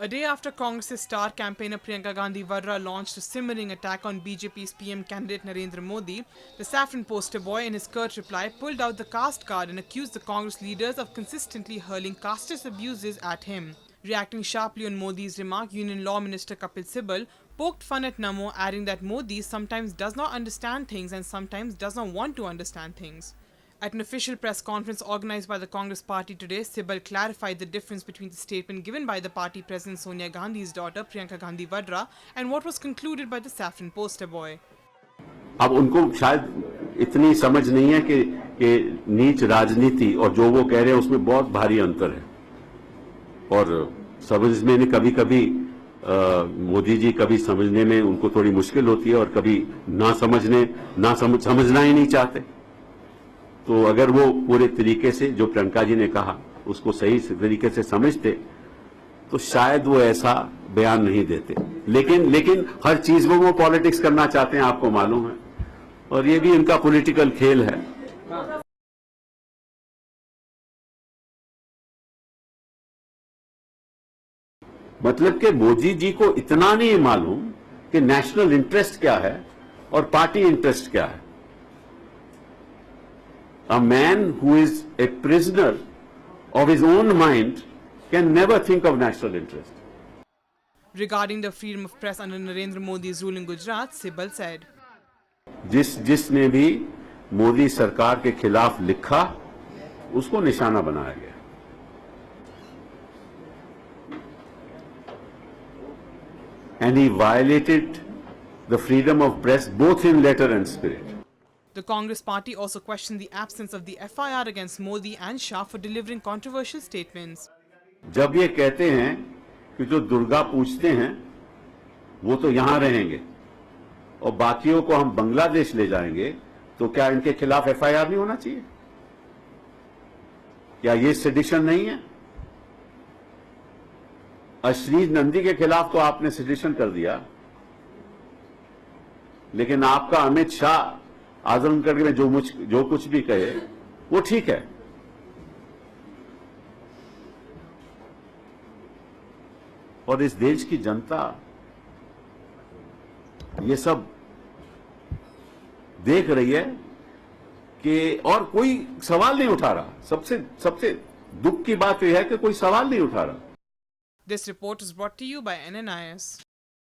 A day after Congress's star campaigner Priyanka Gandhi Vadra launched a simmering attack on BJP's PM candidate Narendra Modi, the saffron poster boy in his curt reply pulled out the caste card and accused the Congress leaders of consistently hurling casteist abuses at him. Reacting sharply on Modi's remark, Union Law Minister Kapil Sibal poked fun at Namo, adding that Modi sometimes does not understand things and sometimes does not want to understand things. At an official press conference organized by the Congress party today, Sibal clarified the difference between the statement given by the party president Sonia Gandhi's daughter Priyanka Gandhi Vadra and what was concluded by the saffron poster boy. अब उनको शायद इतनी समझ नहीं है कि नीच राजनीति और जो वो कह रहे हैं उसमें बहुत भारी अंतर है और समझने में कभी-कभी मोदी जी कभी समझने में उनको थोड़ी मुश्किल होती है और कभी समझना ही नहीं चाहते। तो अगर वो पूरे तरीके से जो प्रियंका जी ने कहा उसको सही तरीके से समझते तो शायद वो ऐसा बयान नहीं देते, लेकिन हर चीज में वो पॉलिटिक्स करना चाहते हैं, आपको मालूम है, और ये भी इनका पॉलिटिकल खेल है। मतलब कि मोदी जी को इतना नहीं मालूम कि नेशनल इंटरेस्ट क्या है और पार्टी इंटरेस्ट क्या है। A man who is a prisoner of his own mind can never think of national interest. Regarding the freedom of press under Narendra Modi's rule in Gujarat, Sibal said, जिसने भी मोदी सरकार के खिलाफ लिखा उसको निशाना बनाया गया। And he violated the freedom of press both in letter and spirit. The Congress party also questioned the absence of the FIR against Modi and Shah for delivering controversial statements. जब ये कहते हैं कि जो दुर्गा पूजते हैं वो तो यहां रहेंगे और बाकियों को हम बांग्लादेश ले जाएंगे, तो क्या इनके खिलाफ FIR नहीं होना चाहिए? क्या ये सेडिशन नहीं है? अश्लील नंदी के खिलाफ तो आपने सेडिशन कर दिया, लेकिन आपका अमित शाह आजमगढ़ में जो कुछ भी कहे वो ठीक है। और इस देश की जनता ये सब देख रही है कि और कोई सवाल नहीं उठा रहा। सबसे दुख की बात यह है कि कोई सवाल नहीं उठा रहा। This report is brought to you by NNIS.